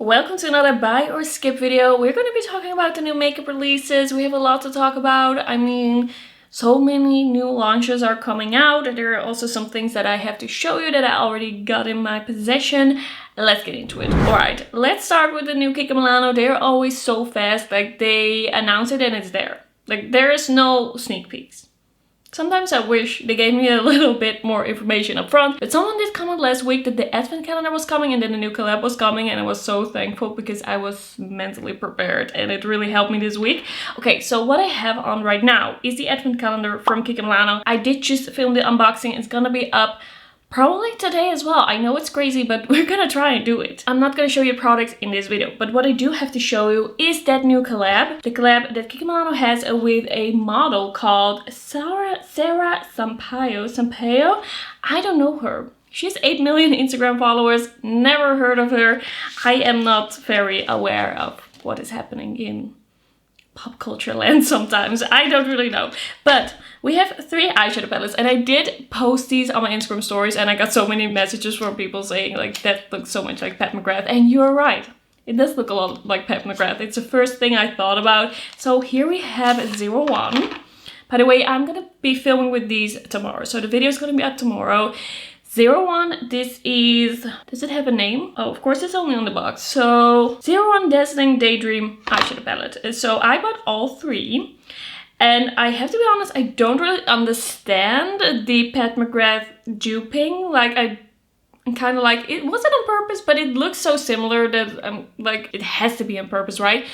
Welcome to another buy or skip video. We're going to be talking about the new makeup releases. We have a lot to talk about. I mean, so many new launches are coming out. There are also some things that I have to show you that I already got in my possession. Let's get into it. Alright, let's start with the new Kiko. They're always so fast. Like, they announce it and it's there. Like, there is no sneak peeks. Sometimes I wish they gave me a little bit more information up front, but someone did comment last week that the advent calendar was coming and then the new collab was coming, and I was so thankful because I was mentally prepared and it really helped me this week. Okay, so what I have on right now is the advent calendar from Kiko. I did just film the unboxing. It's gonna be up probably today as well. I know it's crazy, but we're gonna try and do it. I'm not gonna show you products in this video, but what I do have to show you is that new collab. The collab that Kiko has with a model called Sara Sampaio. I don't know her. She has 8 million Instagram followers. Never heard of her. I am not very aware of what is happening in pop culture land sometimes. I don't really know. But we have 3 eyeshadow palettes and I did post these on my Instagram stories and I got so many messages from people saying like that looks so much like Pat McGrath, and you're right. It does look a lot like Pat McGrath. It's the first thing I thought about. So here we have 01. By the way, I'm gonna be filming with these tomorrow. So the video is gonna be up tomorrow. 01, this is, does it have a name? Oh, of course it's only on the box. So 01 Dazzling Daydream eyeshadow palette. So I bought all 3. And I have to be honest, I don't really understand the Pat McGrath duping. Like, I'm kind of like, it wasn't on purpose, but it looks so similar that I'm like, it has to be on purpose, right?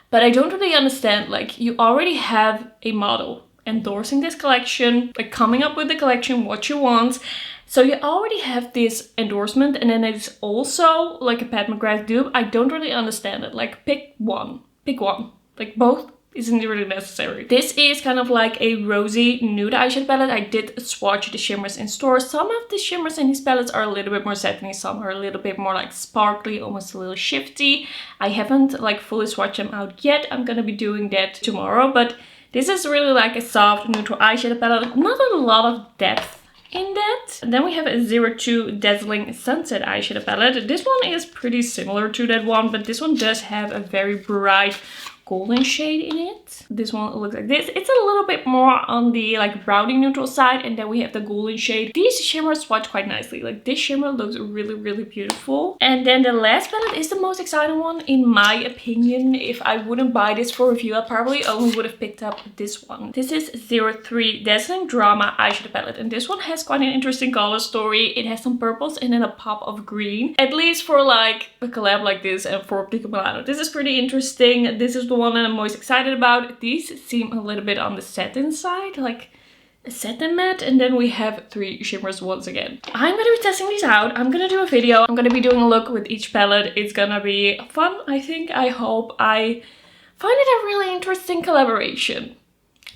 But I don't really understand, like, you already have a model endorsing this collection, like coming up with the collection, what you want. So you already have this endorsement, and then it's also like a Pat McGrath dupe. I don't really understand it. Like, pick one. Pick one. Like, both isn't really necessary. This is kind of like a rosy nude eyeshadow palette. I did swatch the shimmers in store. Some of the shimmers in these palettes are a little bit more satiny. Some are a little bit more like sparkly, almost a little shifty. I haven't like fully swatched them out yet. I'm gonna be doing that tomorrow. But this is really like a soft neutral eyeshadow palette. Not a lot of depth in that. And then we have a 02 Dazzling Sunset eyeshadow palette. This one is pretty similar to that one, but this one does have a very bright golden shade in it. This one looks like this. It's a little bit more on the like browning neutral side, and then we have the golden shade. These shimmers swatch quite nicely. Like, this shimmer looks really beautiful. And then the last palette is the most exciting one in my opinion. If I wouldn't buy this for review, I probably only would have picked up this one. This is 03 Dazzling Drama eyeshadow palette, and this one has quite an interesting color story. It has some purples and then a pop of green, at least for like a collab like this and for Kiko. This is pretty interesting. This is the one that I'm most excited about. These seem a little bit on the satin side, like a satin matte, and then we have 3 shimmers once again. I'm gonna be testing these out. I'm gonna do a video. I'm gonna be doing a look with each palette. It's gonna be fun, I think. I hope. I find it a really interesting collaboration.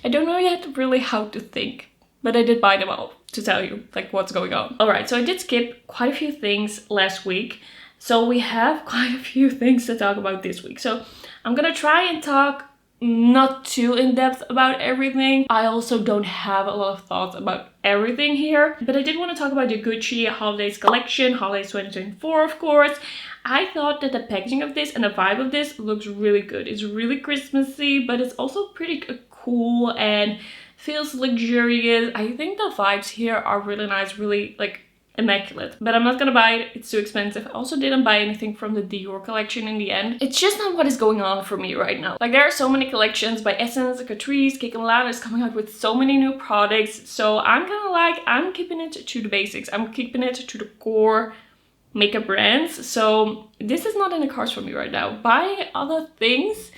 I don't know yet really how to think, but I did buy them all to tell you like what's going on. Alright, so I did skip quite a few things last week. So we have quite a few things to talk about this week. So I'm gonna try and talk not too in depth about everything. I also don't have a lot of thoughts about everything here, but I did want to talk about the Gucci Holidays collection, Holidays 2024, of course. I thought that the packaging of this and the vibe of this looks really good. It's really Christmassy, but it's also pretty cool and feels luxurious. I think the vibes here are really nice, really like immaculate, but I'm not gonna buy it. It's too expensive. I also didn't buy anything from the Dior collection in the end. It's just not what is going on for me right now. Like, there are so many collections by Essence, Catrice, Kiko is coming out with so many new products. So I'm kind of like, I'm keeping it to the basics. I'm keeping it to the core makeup brands. So this is not in the cards for me right now. Buying other things,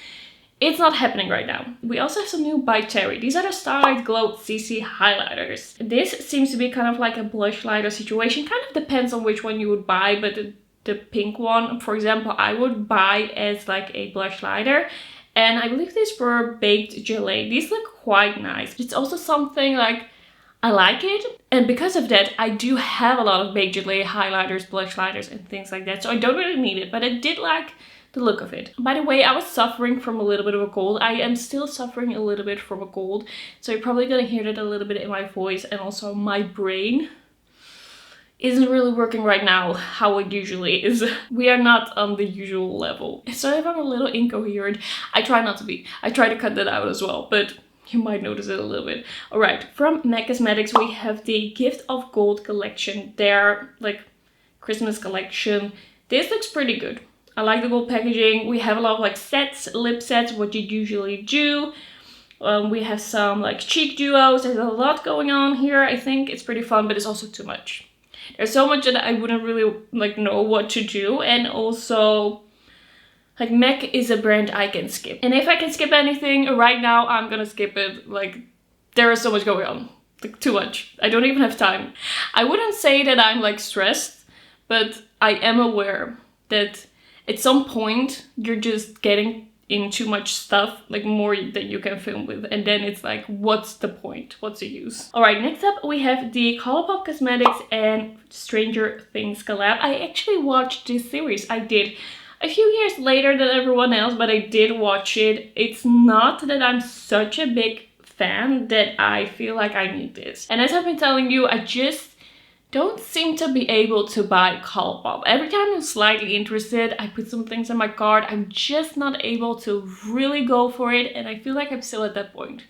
it's not happening right now. We also have some new by Terry. These are the Starlight Glow CC highlighters. This seems to be kind of like a blush lighter situation. Kind of depends on which one you would buy, but the pink one, for example, I would buy as like a blush lighter. And I believe these were baked gelée. These look quite nice. It's also something like, I like it. And because of that, I do have a lot of baked gelée highlighters, blush lighters, and things like that. So I don't really need it, but I did like the look of it. By the way, I was suffering from a little bit of a cold. I am still suffering a little bit from a cold, so you're probably gonna hear that a little bit in my voice, and also my brain isn't really working right now how it usually is. We are not on the usual level. So if I'm a little incoherent, I try not to be. I try to cut that out as well, but you might notice it a little bit. Alright, from MAC Cosmetics we have the Gift of Gold collection. Their like Christmas collection. This looks pretty good. I like the gold packaging. We have a lot of like sets, lip sets, what you usually do. We have some like cheek duos. There's a lot going on here. I think it's pretty fun, but it's also too much. There's so much that I wouldn't really like know what to do, and also like MAC is a brand I can skip. And if I can skip anything right now, I'm gonna skip it. Like there is so much going on, like too much. I don't even have time. I wouldn't say that I'm like stressed, but I am aware that at some point you're just getting in too much stuff, like more that you can film with, and then it's like, what's the point? What's the use? Alright, next up we have the Colourpop Cosmetics and Stranger Things collab. I actually watched this series. I did a few years later than everyone else, but I did watch it. It's not that I'm such a big fan that I feel like I need this. And as I've been telling you, I just don't seem to be able to buy Colourpop. Every time I'm slightly interested, I put some things in my cart. I'm just not able to really go for it, and I feel like I'm still at that point.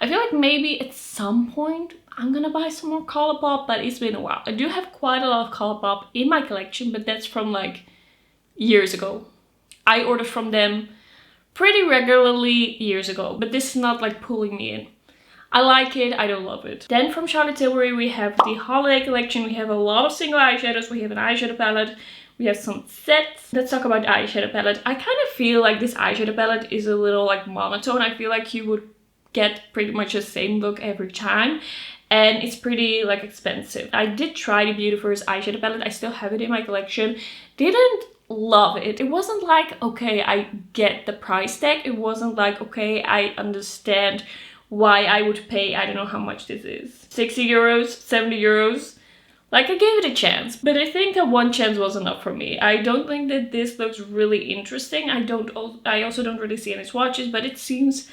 I feel like maybe at some point I'm gonna buy some more Colourpop, but it's been a while. I do have quite a lot of Colourpop in my collection, but that's from like years ago. I ordered from them pretty regularly years ago, but this is not like pulling me in. I like it, I don't love it. Then from Charlotte Tilbury we have the holiday collection. We have a lot of single eyeshadows. We have an eyeshadow palette. We have some sets. Let's talk about the eyeshadow palette. I kind of feel like this eyeshadow palette is a little like monotone. I feel like you would get pretty much the same look every time. And it's pretty like expensive. I did try the Beautyverse eyeshadow palette. I still have it in my collection. Didn't love it. It wasn't like, okay, I get the price tag. It wasn't like, okay, I understand why I would pay, I don't know how much this is, 60 euros, 70 euros. Like I gave it a chance, but I think that one chance was enough for me. I don't think that this looks really interesting. I also don't really see any swatches, but it seems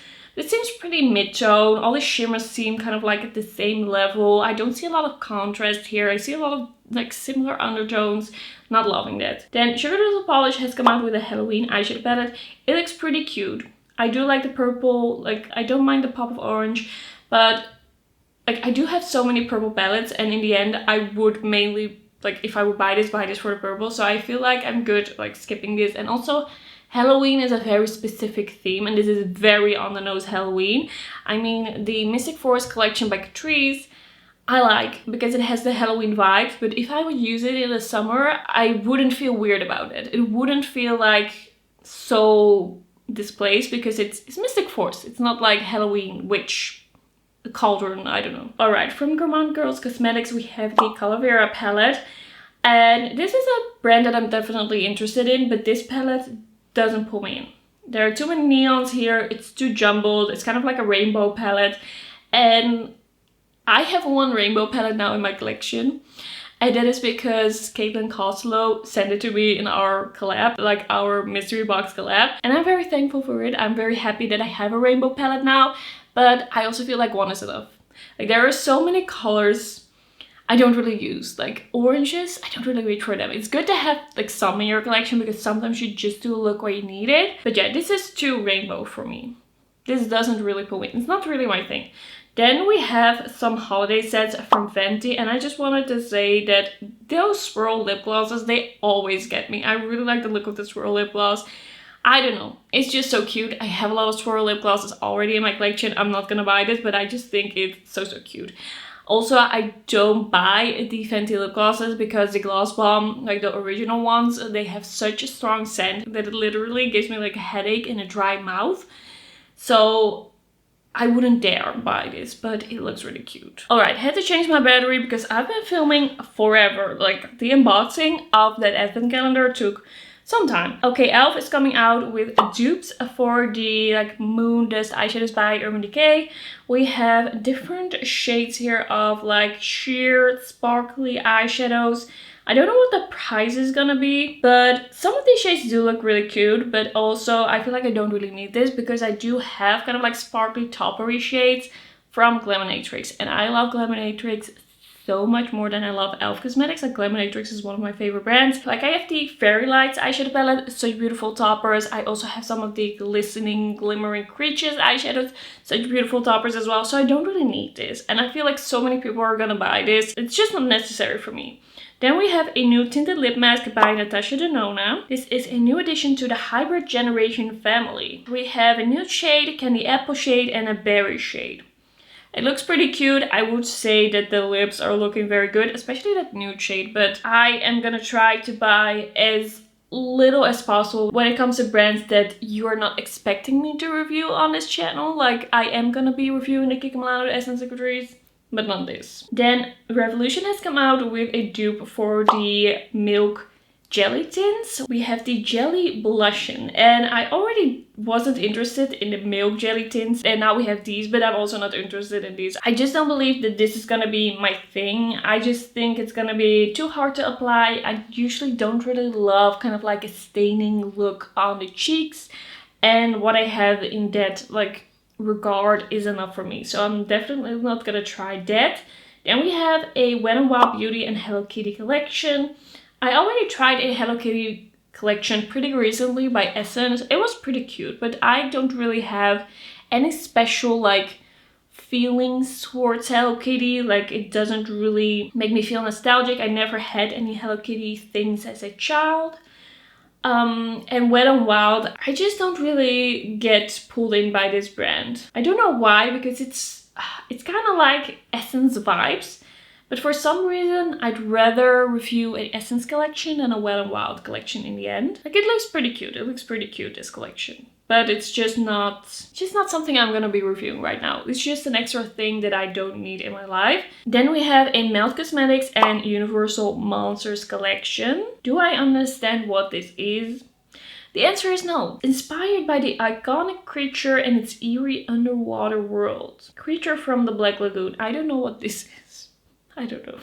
pretty mid-tone. All the shimmers seem kind of like at the same level. I don't see a lot of contrast here. I see a lot of like similar undertones. Not loving that. Then Sugar Drizzle Polish has come out with a Halloween eyeshadow palette. It looks pretty cute. I do like the purple, like I don't mind the pop of orange, but like I do have so many purple palettes, and in the end I would mainly, like if I would buy this for the purple. So I feel like I'm good like skipping this. And also Halloween is a very specific theme, and this is very on the nose Halloween. I mean, the Mystic Forest collection by Catrice I like because it has the Halloween vibes, but if I would use it in the summer, I wouldn't feel weird about it. It wouldn't feel like so displaced because it's Mystic Force. It's not like Halloween Witch Cauldron, I don't know. Alright, from Gourmand Girls Cosmetics we have the Calavera palette, and this is a brand that I'm definitely interested in, but this palette doesn't pull me in. There are too many neons here, it's too jumbled, it's kind of like a rainbow palette, and I have one rainbow palette now in my collection. And that is because Caitlin Costello sent it to me in our collab, like our mystery box collab. And I'm very thankful for it. I'm very happy that I have a rainbow palette now, but I also feel like one is enough. Like there are so many colors I don't really use. Like oranges, I don't really reach for them. It's good to have like some in your collection because sometimes you just do a look where you need it. But yeah, this is too rainbow for me. This doesn't really pull me. It's not really my thing. Then we have some holiday sets from Fenty, and I just wanted to say that those swirl lip glosses, they always get me. I really like the look of the swirl lip gloss. I don't know, it's just so cute. I have a lot of swirl lip glosses already in my collection. I'm not gonna buy this, but I just think it's so cute. Also, I don't buy the Fenty lip glosses because the Gloss Bomb, like the original ones, they have such a strong scent that it literally gives me like a headache and a dry mouth. So I wouldn't dare buy this, but it looks really cute. Alright, had to change my battery because I've been filming forever. Like the unboxing of that advent calendar took some time. Okay, e.l.f. is coming out with dupes for the like Moon Dust eyeshadows by Urban Decay. We have different shades here of like sheer sparkly eyeshadows. I don't know what the price is gonna be, but some of these shades do look really cute, but also I feel like I don't really need this because I do have kind of like sparkly toppery shades from Glaminatrix, and I love Glaminatrix so much more than I love e.l.f. cosmetics. Like Glaminatrix is one of my favorite brands. Like I have the Fairy Lights eyeshadow palette, such beautiful toppers. I also have some of the glistening, glimmering creatures eyeshadows, such beautiful toppers as well. So I don't really need this. And I feel like so many people are gonna buy this. It's just not necessary for me. Then we have a new tinted lip mask by Natasha Denona. This is a new addition to the Hybrid Generation family. We have a nude shade, candy apple shade, and a berry shade. It looks pretty cute. I would say that the lips are looking very good, especially that nude shade, but I am gonna try to buy as little as possible when it comes to brands that you are not expecting me to review on this channel. Like I am gonna be reviewing the Kiko Essence Secretaries, but not this. Then Revolution has come out with a dupe for the Milk Jelly tints. We have the Jelly Blushin, and I already wasn't interested in the Milk Jelly tints, and now we have these, but I'm also not interested in these. I just don't believe that this is gonna be my thing. I just think it's gonna be too hard to apply. I usually don't really love kind of like a staining look on the cheeks, and what I have in that like regard is enough for me, so I'm definitely not gonna try that. Then we have a Wet n Wild Beauty and Hello Kitty collection. I already tried a Hello Kitty collection pretty recently by Essence. It was pretty cute, but I don't really have any special like feelings towards Hello Kitty. Like it doesn't really make me feel nostalgic. I never had any Hello Kitty things as a child. And Wet n Wild, I just don't really get pulled in by this brand. I don't know why, because it's kind of like Essence vibes. But for some reason, I'd rather review an Essence collection than a Wet n Wild collection in the end. Like it looks pretty cute. It looks pretty cute, this collection. But it's just not something I'm gonna be reviewing right now. It's just an extra thing that I don't need in my life. Then we have a Melt Cosmetics and Universal Monsters collection. Do I understand what this is? The answer is no. Inspired by the iconic creature and its eerie underwater world. Creature from the Black Lagoon. I don't know what this is. I don't know.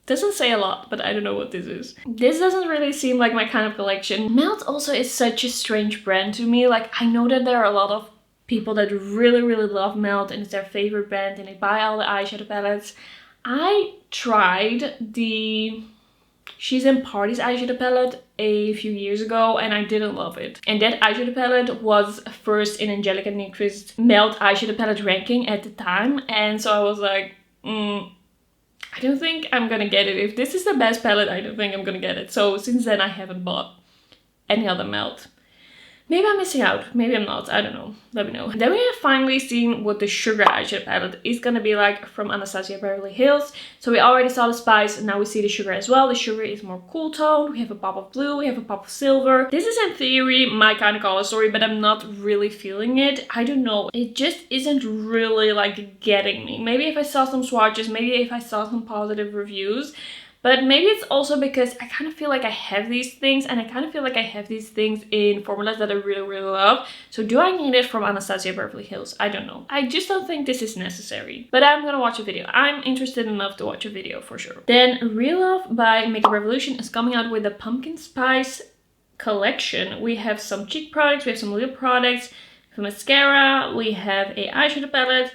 Doesn't say a lot, but I don't know what this is. This doesn't really seem like my kind of collection. Melt also is such a strange brand to me. Like I know that there are a lot of people that really love Melt and it's their favorite brand and they buy all the eyeshadow palettes. I tried the She's in Parties eyeshadow palette a few years ago and I didn't love it. And that eyeshadow palette was first in Angelica Nyquist's Melt eyeshadow palette ranking at the time. And so I was like, I don't think I'm gonna get it. If this is the best palette, I don't think I'm gonna get it. So since then I haven't bought any other Melt. Maybe I'm missing out. Maybe I'm not. I don't know. Let me know. Then we have finally seen what the Sugar eyeshadow palette is gonna be like from Anastasia Beverly Hills. So we already saw the Spice and now we see the Sugar as well. The Sugar is more cool toned. We have a pop of blue. We have a pop of silver. This is in theory my kind of color story, but I'm not really feeling it. I don't know. It just isn't really like getting me. Maybe if I saw some swatches, maybe if I saw some positive reviews. But maybe it's also because I kind of feel like I have these things and I kind of feel like I have these things in formulas that I really love. So do I need it from Anastasia Beverly Hills? I don't know. I just don't think this is necessary. But I'm gonna watch a video. I'm interested enough to watch a video for sure. Then Real Love by Makeup Revolution is coming out with a Pumpkin Spice collection. We have some cheek products, we have some lip products, some mascara, we have a eyeshadow palette.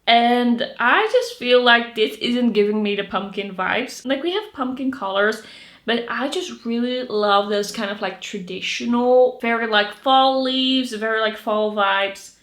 And I just feel like this isn't giving me the pumpkin vibes. Like we have pumpkin colors, but I just really love those kind of like traditional, very like fall leaves, very like fall vibes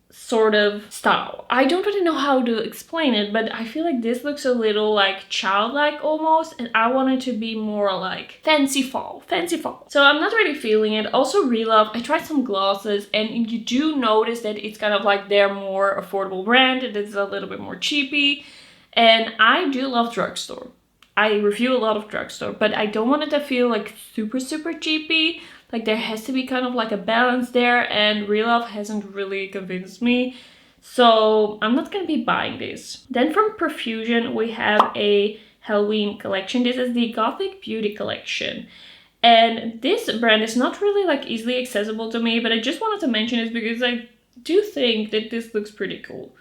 sort of style. I don't really know how to explain it, but I feel like this looks a little like childlike almost, and I want it to be more like fancy fall. So I'm not really feeling it. Also Real Love, I tried some glosses and you do notice that it's kind of like their more affordable brand. It is a little bit more cheapy, and I do love drugstore. I review a lot of drugstore, but I don't want it to feel like super cheapy. Like there has to be kind of like a balance there, and Real Love hasn't really convinced me. So I'm not gonna be buying this. Then from ProFusion we have a Halloween collection. This is the Gothic Beauty collection. And this brand is not really like easily accessible to me, but I just wanted to mention this because I do think that this looks pretty cool.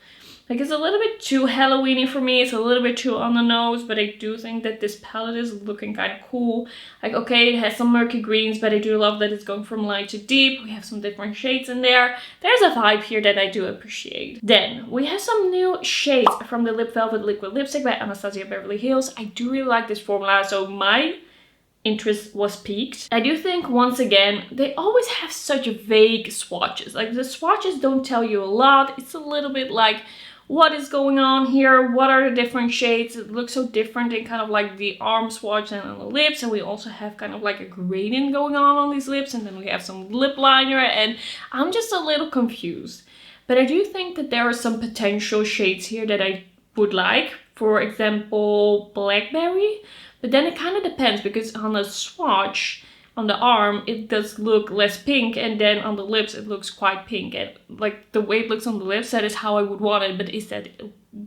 Like, it's a little bit too Halloween-y for me. It's a little bit too on the nose, but I do think that this palette is looking kind of cool. Like, okay, it has some murky greens, but I do love that it's going from light to deep. We have some different shades in there. There's a vibe here that I do appreciate. Then, we have some new shades from the Lip Velvet Liquid Lipstick by Anastasia Beverly Hills. I do really like this formula, so my interest was piqued. I do think, once again, they always have such vague swatches. Like, the swatches don't tell you a lot. It's a little bit like, what is going on here? What are the different shades? It looks so different in kind of like the arm swatch and on the lips. And we also have kind of like a gradient going on these lips. And then we have some lip liner, and I'm just a little confused. But I do think that there are some potential shades here that I would like. For example, Blackberry. But then it kind of depends, because on the swatch, on the arm, it does look less pink, and then on the lips it looks quite pink. And like, the way it looks on the lips, that is how I would want it, but is that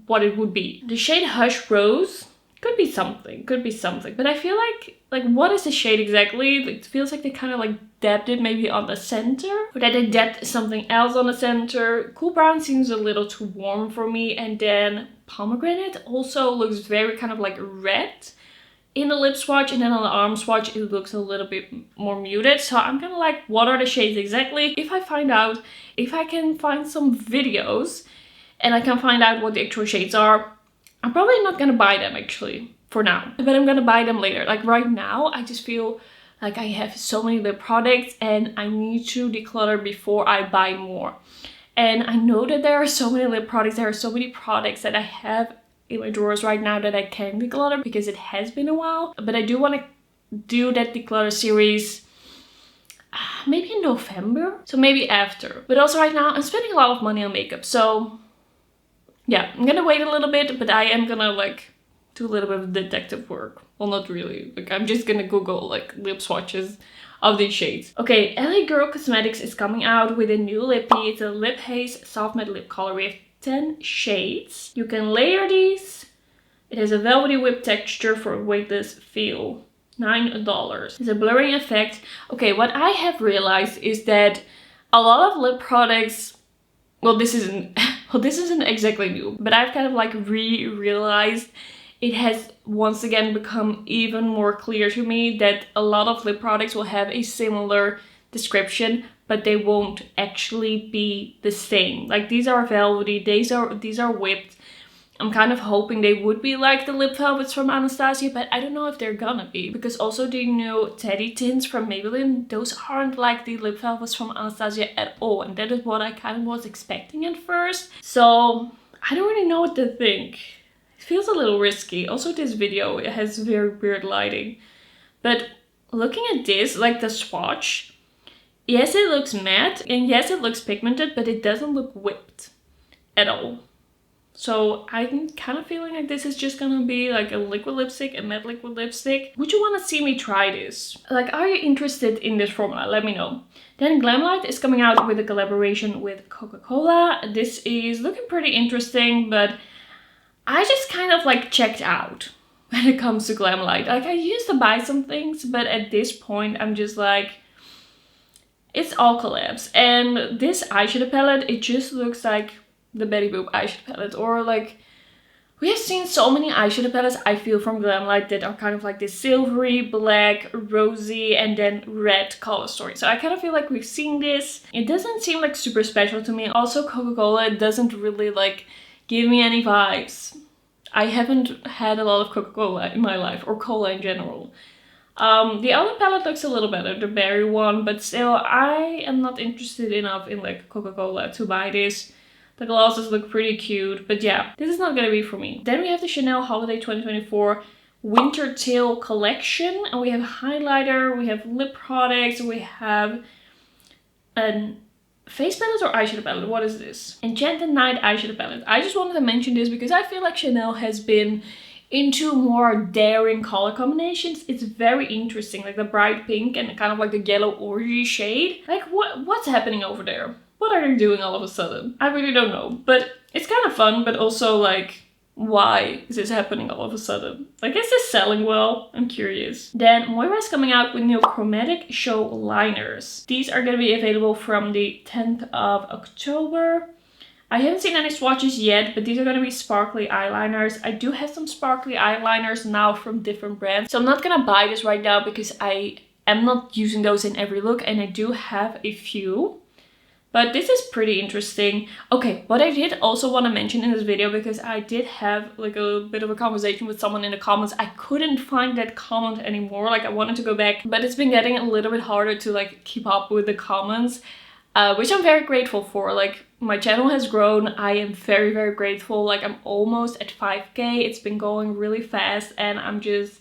what it would be? The shade Hush Rose could be something, but I feel like what is the shade exactly? It feels like they kind of like dabbed it maybe on the center, or that they dabbed something else on the center. Cool Brown seems a little too warm for me, and then Pomegranate also looks very kind of like red in the lip swatch, and then on the arm swatch it looks a little bit more muted. So I'm kind of like, what are the shades exactly? If I can find some videos and I can find out what the actual shades are, I'm probably not gonna buy them actually for now, but I'm gonna buy them later. Like, right now I just feel like I have so many lip products and I need to declutter before I buy more. And I know that there are so many lip products, there are so many products that I have in my drawers right now that I can declutter, because it has been a while. But I do want to do that declutter series maybe in November, so maybe after. But also right now I'm spending a lot of money on makeup, so yeah, I'm gonna wait a little bit, but I am gonna like do a little bit of detective work. Well, not really, like I'm just gonna Google like lip swatches of these shades. Okay, LA Girl Cosmetics is coming out with a new lippy. It's a Lip Haze Soft Matte Lip Color. We have 10 shades. You can layer these. It has a velvety whip texture for a weightless feel. $9. It's a blurring effect. Okay, what I have realized is that a lot of lip products, well, this isn't exactly new, but I've kind of like realized it has once again become even more clear to me that a lot of lip products will have a similar description, but they won't actually be the same. Like, these are velvety, these are whipped. I'm kind of hoping they would be like the lip velvets from Anastasia, but I don't know if they're gonna be, because also the new Teddy tints from Maybelline, those aren't like the lip velvets from Anastasia at all, and that is what I kind of was expecting at first. So I don't really know what to think. It feels a little risky. Also, this video, it has very weird lighting, but looking at this, like the swatch, yes, it looks matte, and yes, it looks pigmented, but it doesn't look whipped at all. So I'm kind of feeling like this is just gonna be like a liquid lipstick, a matte liquid lipstick. Would you want to see me try this? Like, are you interested in this formula? Let me know. Then Glamlite is coming out with a collaboration with Coca-Cola. This is looking pretty interesting, but I just kind of like checked out when it comes to Glamlite. Like, I used to buy some things, but at this point I'm just like, it's all collabs. And this eyeshadow palette, it just looks like the Betty Boop eyeshadow palette. Or like, we have seen so many eyeshadow palettes, I feel, from Glamlite that are kind of like this silvery, black, rosy, and then red color story. So I kind of feel like we've seen this. It doesn't seem like super special to me. Also, Coca-Cola doesn't really like give me any vibes. I haven't had a lot of Coca-Cola in my life, or cola in general. The other palette looks a little better, the berry one, but still I am not interested enough in like Coca-Cola to buy this. The glosses look pretty cute, but yeah, this is not gonna be for me. Then we have the Chanel Holiday 2024 Winter Tail Collection, and we have highlighter, we have lip products, we have a face palette or eyeshadow palette. What is this? Enchanted Night eyeshadow palette. I just wanted to mention this because I feel like Chanel has been into more daring color combinations. It's very interesting, like the bright pink and kind of like the yellow orangey shade. Like, what's happening over there? What are they doing all of a sudden? I really don't know, but it's kind of fun, but also like, why is this happening all of a sudden? Like, is this selling well? I'm curious. Then Moira is coming out with new Chromatic Show liners. These are going to be available from the 10th of October. I haven't seen any swatches yet, but these are going to be sparkly eyeliners. I do have some sparkly eyeliners now from different brands. So I'm not going to buy this right now because I am not using those in every look, and I do have a few. But this is pretty interesting. Okay, what I did also want to mention in this video, because I did have like a bit of a conversation with someone in the comments. I couldn't find that comment anymore. Like, I wanted to go back, but it's been getting a little bit harder to like keep up with the comments, which I'm very grateful for. Like, my channel has grown. I am very, very grateful. Like, I'm almost at 5K. It's been going really fast, and I'm just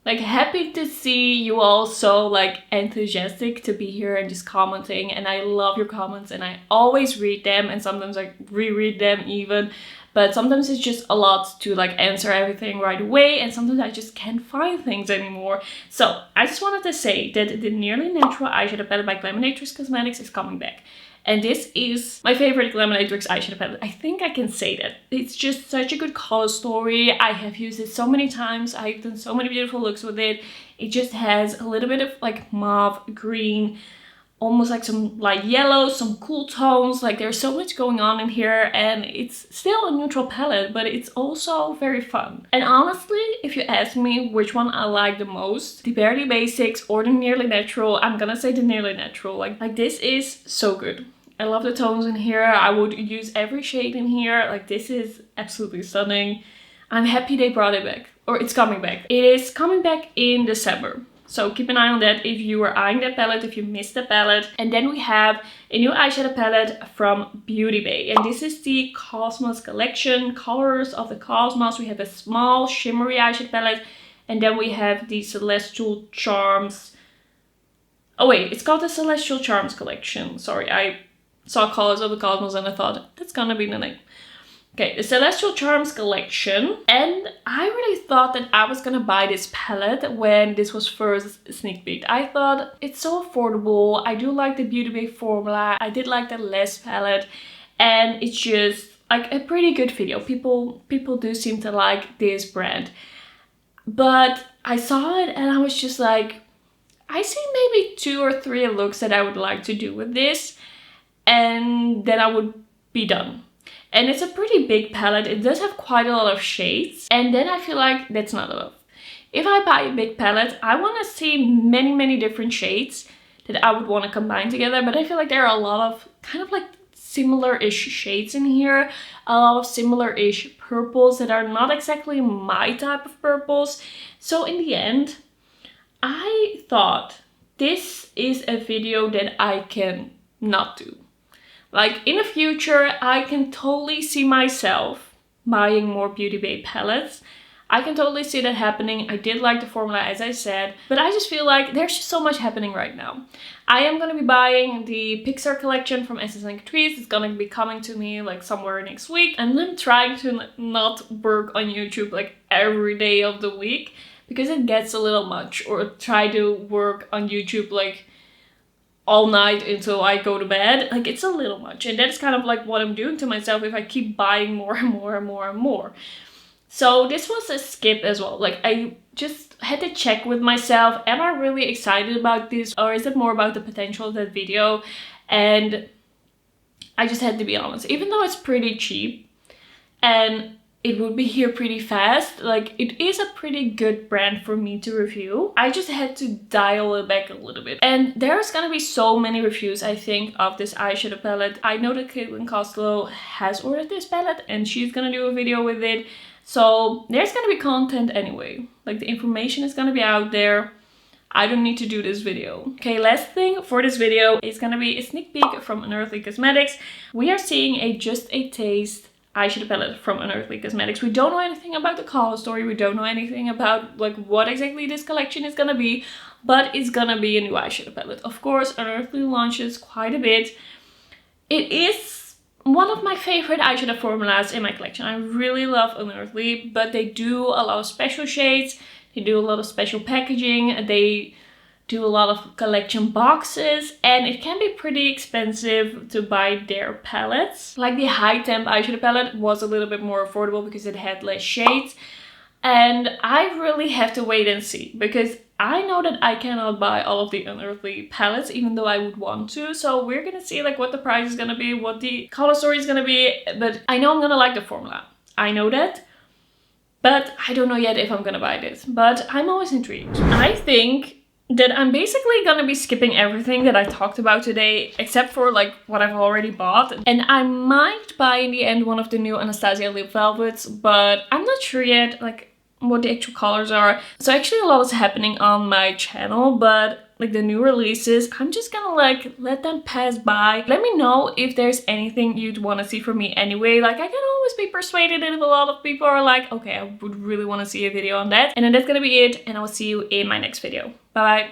like happy to see you all so like enthusiastic to be here and just commenting. And I love your comments, and I always read them, and sometimes I reread them even. But sometimes it's just a lot to like answer everything right away, and sometimes I just can't find things anymore. So I just wanted to say that the Nearly Natural eyeshadow palette by Glaminatrix Cosmetics is coming back. And this is my favorite Glaminatrix eyeshadow palette. I think I can say that. It's just such a good color story. I have used it so many times. I've done so many beautiful looks with it. It just has a little bit of like mauve, green, almost like some light yellow, some cool tones. Like, there's so much going on in here, and it's still a neutral palette, but it's also very fun. And honestly, if you ask me which one I like the most, the Barely Basics or the Nearly Natural, I'm gonna say the Nearly Natural. Like this is so good. I love the tones in here. I would use every shade in here. Like, this is absolutely stunning. I'm happy they brought it back, or it's coming back. It is coming back in December. So keep an eye on that if you were eyeing that palette, if you missed the palette. And then we have a new eyeshadow palette from Beauty Bay. And this is the Cosmos collection, Colors of the Cosmos. We have a small shimmery eyeshadow palette. And then we have the Celestial Charms. Oh wait, it's called the Celestial Charms collection. Sorry, I saw Colors of the Cosmos and I thought that's gonna be the name. Okay, the Celestial Charms collection. And I really thought that I was gonna buy this palette when this was first sneak peeked. I thought it's so affordable. I do like the Beauty Bay formula. I did like the Les palette, and it's just like a pretty good video. People do seem to like this brand. But I saw it and I was just like, I see maybe 2 or 3 looks that I would like to do with this, and then I would be done. And it's a pretty big palette. It does have quite a lot of shades. And then I feel like that's not enough. If I buy a big palette, I want to see many, many different shades that I would want to combine together. But I feel like there are a lot of kind of like similar-ish shades in here. A lot of similar-ish purples that are not exactly my type of purples. So in the end, I thought this is a video that I can not do. Like, in the future, I can totally see myself buying more Beauty Bay palettes. I can totally see that happening. I did like the formula, as I said, but I just feel like there's just so much happening right now. I am going to be buying the Pixar collection from Essence and Catrice. It's going to be coming to me like somewhere next week. And I'm trying to not work on YouTube like every day of the week, because it gets a little much, or try to work on YouTube like all night until I go to bed. Like, it's a little much, and that's kind of like what I'm doing to myself if I keep buying more and more and more and more. So this was a skip as well. Like, I just had to check with myself, am I really excited about this, or is it more about the potential of that video? And I just had to be honest. Even though it's pretty cheap and it would be here pretty fast, like, it is a pretty good brand for me to review. I just had to dial it back a little bit. And there's gonna be so many reviews, I think, of this eyeshadow palette. I know that Caitlin Costello has ordered this palette and she's gonna do a video with it. So there's gonna be content anyway. Like, the information is gonna be out there. I don't need to do this video. Okay, last thing for this video is gonna be a sneak peek from Unearthly Cosmetics. We are seeing a Just a Taste eyeshadow palette from Unearthly Cosmetics. We don't know anything about the color story. We don't know anything about like what exactly this collection is gonna be, but it's gonna be a new eyeshadow palette. Of course, Unearthly launches quite a bit. It is one of my favorite eyeshadow formulas in my collection. I really love Unearthly, but they do a lot of special shades. They do a lot of special packaging. They do a lot of collection boxes, and it can be pretty expensive to buy their palettes. Like, the High Temp eyeshadow palette was a little bit more affordable because it had less shades, and I really have to wait and see, because I know that I cannot buy all of the Unearthly palettes, even though I would want to. So we're gonna see like what the price is gonna be, what the color story is gonna be. But I know I'm gonna like the formula. I know that. But I don't know yet if I'm gonna buy this. But I'm always intrigued. I think that I'm basically gonna be skipping everything that I talked about today, except for like what I've already bought. And I might buy in the end one of the new Anastasia lip velvets, but I'm not sure yet like what the actual colors are. So actually a lot is happening on my channel, but like the new releases, I'm just gonna like let them pass by. Let me know if there's anything you'd want to see from me anyway. Like I can always be persuaded if a lot of people are like, okay, I would really want to see a video on that. And then that's gonna be it, and I will see you in my next video. Bye bye.